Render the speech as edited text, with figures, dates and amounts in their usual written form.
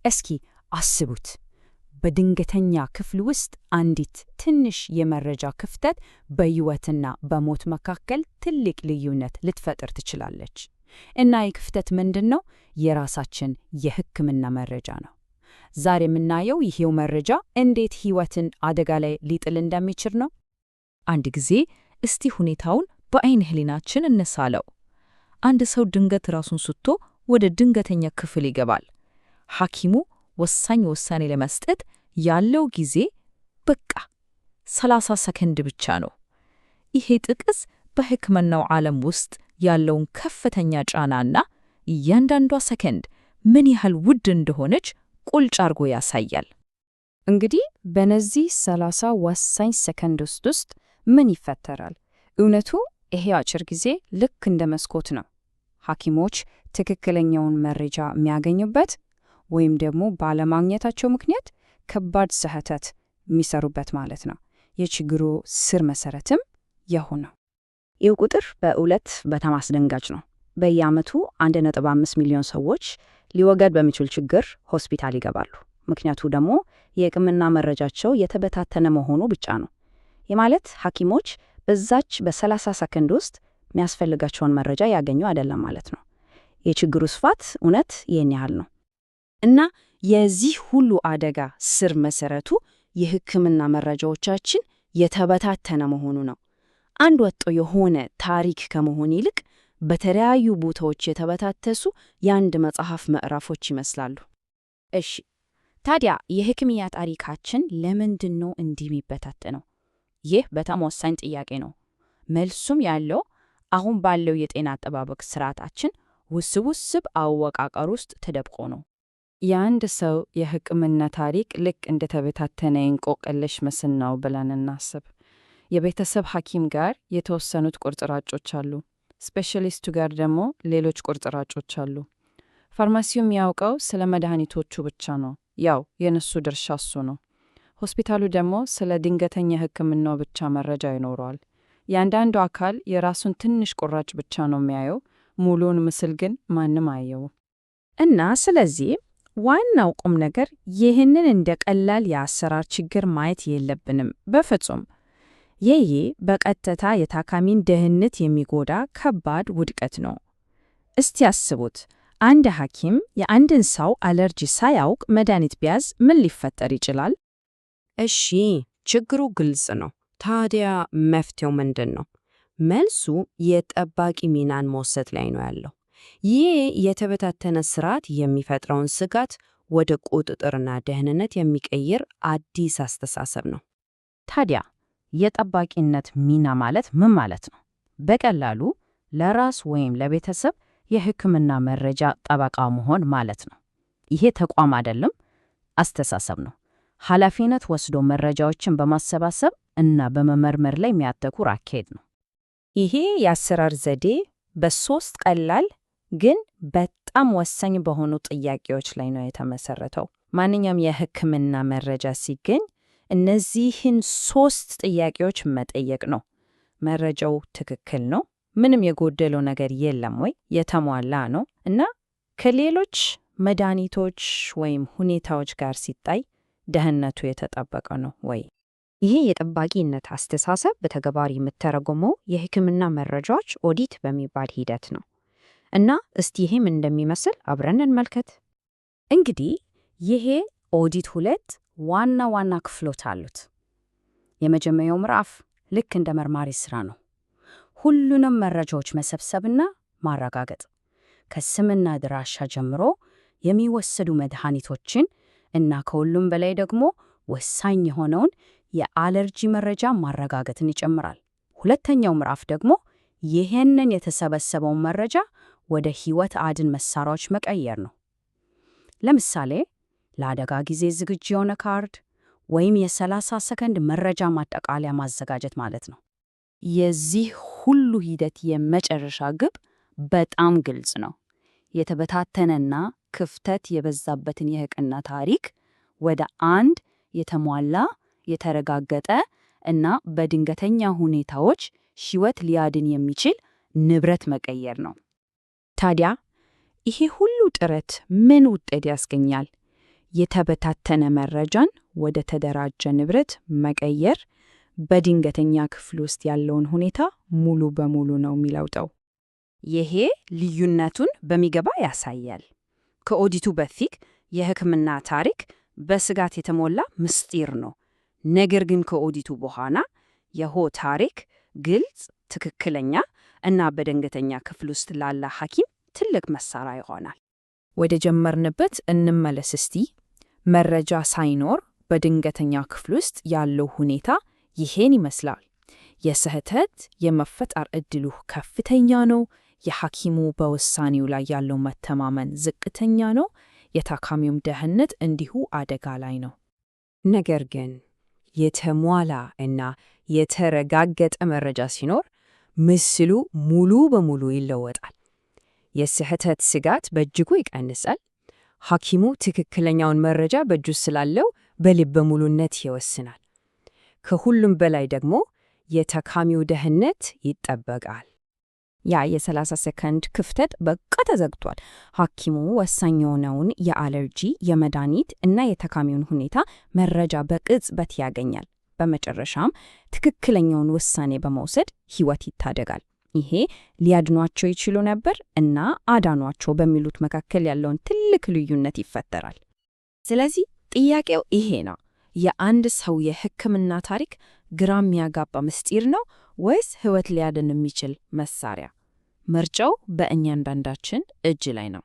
እስኪ አስቡት፣ በድንገተኛ ክፍል ውስጥ አንዲት ትንሽ የመረጃ ክፍተት በሕይወትና በሞት መካከል ትልቅ ልዩነት ልትፈጥር ትችላለች። እና ይህ ክፍተት ምንድን ነው? የራሳችን የሕክምና መረጃ ነው። ዛሬ የምናየው ይሄው መረጃ እንዴት ሕይወትን አደጋ ላይ ሊጥል እንደሚችል ነው። አንድ ጊዜ እስቲ ሁኔታውን በዓይነ ሕሊናችን እንሳለው። አንድ ሰው ድንገት ራሱን ስቶ ወደ ድንገተኛ ክፍል ይገባል። ሐኪሙ ወሳኝ ውሳኔ ለመስጠት ያለው ጊዜ በቃ 30 ሰከንድ ብቻ ነው። ይሄ ጥቅስ በሕክምናው ዓለም ውስጥ ያለውን ከፍተኛ ጫናና እያንዳንዷ ሰከንድ ምን ያህል ውድ እንደሆነች ቁልጭ አርጎ ያሳያል። እንግዲህ በነዚህ 30 ወሳኝ ሰከንድ ውስጥ ምን ይፈጠራል? እውነቱ ይሄ አጭር ጊዜ ልክ እንደ መስኮት ነው። ሐኪሞች ትክክለኛውን መረጃ የሚያገኙበት ወይም ደግሞ ባለማግኘታቸው ምክንያት ከባድ ስህተት የሚሰሩበት ማለት ነው። የችግሩ ስር መሰረትም ይኸው ነው። ይህ ቁጥር በእውነት በጣም አስደንጋጭ ነው። በየዓመቱ 1.5 ሚሊዮን ሰዎች ሊወገድ በሚችል ችግር ሆስፒታል ይገባሉ። ምክንያቱ ደግሞ የሕክምና መረጃቸው የተበታተነ መሆኑ ብቻ ነው። ይህ ማለት ሐኪሞች በዛች በ30 ሰከንድ ውስጥ የሚያስፈልጋቸውን መረጃ ያገኙ አይደለም ማለት ነው። የችግሩ ስፋት እውነት ይህን ያህል ነው። እና የዚህ ሁሉ አደጋ ስር መሰረቱ የሕክምና መረጃዎቻችን የተበታተነ መሆኑ ነው። አንድ ወጥ የሆነ ታሪክ ከመሆን ይልቅ በተለያዩ ቦታዎች የተበታተሱ የአንድ መጽሐፍ ምዕራፎች ይመስላሉ። እሺ፣ ታዲያ የሕክምና ታሪካችን ለምንድን ነው እንዲህ የሚበታተነው? ይህ በጣም ወሳኝ ጥያቄ ነው። መልሱም ያለው አሁን ባለው የጤና አጠባበቅ ስርዓታችን ውስብስብ አወቃቀር ውስጥ ተደብቆ ነው። የአንድ ሰው የሕክምና ታሪክ ልክ እንደተበታተነ እንቆቅልሽ ምስል ነው ብለን እናስብ። የቤተሰብ ሐኪም ጋር የተወሰኑት ቁርጥራጮች አሉ። ስፔሻሊስቱ ጋር ደግሞ ሌሎች ቁርጥራጮች አሉ። ፋርማሲው የሚያውቀው ስለ መድኃኒቶቹ ብቻ ነው። ያው የነሱ ድርሻ እሱ ነው። ሆስፒታሉ ደግሞ ስለ ድንገተኛ ሕክምናው ብቻ መረጃ ይኖረዋል። የአንዳንዱ አካል የራሱን ትንሽ ቁራጭ ብቻ ነው የሚያየው። ሙሉውን ምስል ግን ማንም አየው። እና ስለዚህ ዋናው ቁም ነገር ይህንን እንደ ቀላል የአሰራር ችግር ማየት የለብንም በፍጹም። ይህ በቀጥታ የታካሚን ደህንነት የሚጎዳ ከባድ ውድቀት ነው። እስቲ አስቡት፣ አንድ ሐኪም የአንድን ሰው አለርጂ ሳያውቅ መድኃኒት ቢያዝ ምን ሊፈጠር ይችላል? እሺ፣ ችግሩ ግልጽ ነው። ታዲያ መፍትሄው ምንድን ነው? መልሱ የጠባቂ ሚናን መውሰድ ላይ ነው ያለው። ይህ የተበታተነ ስርዓት የሚፈጥረውን ስጋት ወደ ቁጥጥርና ደህንነት የሚቀይር አዲስ አስተሳሰብ ነው። ታዲያ የጠባቂነት ሚና ማለት ምን ማለት ነው? በቀላሉ ለራስ ወይም ለቤተሰብ የሕክምና መረጃ ጠበቃ መሆን ማለት ነው። ይሄ ተቋም አይደለም፣ አስተሳሰብ ነው። ኃላፊነት ወስዶ መረጃዎችን በማሰባሰብ እና በመመርመር ላይ የሚያተኩር አካሄድ ነው። ይሄ የአሰራር ዘዴ በ3 ቀላል ግን በጣም ወሳኝ በሆኑ ጥያቄዎች ላይ ነው የተመሰረተው። ማንኛውም የሕክምና መረጃ ሲገኝ እነዚህን 3 ጥያቄዎች መጠየቅ ነው። መረጃው ትክክል ነው? ምንም የጎደለው ነገር የለም ወይ? የተሟላ ነው? እና ከሌሎች መድኃኒቶች ወይም ሁኔታዎች ጋር ሲታይ ደህንነቱ የተጠበቀ ነው ወይ? ይሄ የጠባቂነት አስተሳሰብ በተግባር የሚተረጎመው የሕክምና መረጃዎች ኦዲት በሚባል ሂደት ነው። እና እስቲ ይሄም እንደሚመስል አብረን እንመልከት። እንግዲህ ይሄ ኦዲት 2 ዋና ዋና ክፍሎች አሉት። የመጀመሪያው ምዕራፍ ልክ እንደ መርማሪ ሥራ ነው። ሁሉንም መረጃዎች መሰብሰብና ማረጋገጥ፣ ከስምና አድራሻ ጀምሮ የሚወሰዱ መድኃኒቶችን እና ከሁሉም በላይ ደግሞ ወሳኝ የሆነውን የአለርጂ መረጃ ማረጋገጥን ይጨምራል። ሁለተኛው ምዕራፍ ደግሞ ይህንን የተሰበሰበውን መረጃ ወደ ሕይወት አድን መሳሪያዎች መቀየር ነው። ለምሳሌ ለአደጋ ጊዜ ዝግጁ የሆነ ካርድ ወይም የ30 ሰከንድ መረጃ ማጠቃለያ ማዘጋጀት ማለት ነው። የዚህ ሁሉ ሂደት የመጨረሻ ግብ በጣም ግልጽ ነው። የተበታተነና ክፍተት የበዛበትን የሕክምና ታሪክ ወደ አንድ የተሟላ፣ የተረጋገጠ እና በድንገተኛ ሁኔታዎች ሕይወት ሊያድን የሚችል ንብረት መቀየር ነው። ታዲያ ይሄ ሁሉ ጥረት ምን ውጤት ያስገኛል? የተበታተነ መረጃን ወደ ተደራጀ ንብረት መቀየር በድንገተኛ ክፍል ውስጥ ያለውን ሁኔታ ሙሉ በሙሉ ነው የሚለውጠው። ይሄ ልዩነቱን በሚገባ ያሳያል። ከኦዲቱ በፊት የሕክምና ታሪክ በስጋት የተሞላ ምስጢር ነው። ነገር ግን ከኦዲቱ በኋላ ይኸው ታሪክ ግልጽ፣ ትክክለኛ እና በድንገተኛ ክፍል ውስጥ ላለ ሐኪም ትልቅ መሳሪያ ይሆናል። ወደ ጀመርንበት እንመለስ እስቲ። መረጃ ሳይኖር በድንገተኛ ክፍል ውስጥ ያለው ሁኔታ ይሄን ይመስላል። የስህተት የመፈጠር ዕድሉ ከፍተኛ ነው። የሐኪሙ በውሳኔው ላይ ያለው መተማመን ዝቅተኛ ነው። የታካሚውም ደህንነት እንዲሁ አደጋ ላይ ነው። ነገር ግን የተሟላ እና የተረጋገጠ መረጃ ሲኖር ምስሉ ሙሉ በሙሉ ይለወጣል። የስህተት ስጋት በእጅጉ ይቀንሳል። ሐኪሙ ትክክለኛውን መረጃ በእጁ ስላለው በልበ ሙሉነት ይወስናል። ከሁሉም በላይ ደግሞ የታካሚው ደህንነት ይጠበቃል። ያ የ30 ሰከንድ ክፍተት በቃ ተዘግቷል። ሐኪሙ ወሳኝ የሆነውን የአለርጂ፣ የመድኃኒት እና የታካሚውን ሁኔታ መረጃ በቅጽበት ያገኛል። በመጨረሻም ትክክለኛውን ውሳኔ በመውሰድ ሕይወት ይታደጋል። ይሄ ሊያድኗቸው ይችሉ ነበር እና አዳኗቸው በሚሉት መካከል ያለውን ትልቅ ልዩነት ይፈጠራል። ስለዚህ ጥያቄው ይሄ ነው። የአንድ ሰው የሕክምና ታሪክ ግራ የሚያጋባ ምስጢር ነው ወይስ ሕይወት ሊያድን የሚችል መሳሪያ? ምርጫው በእያንዳንዳችን እጅ ላይ ነው።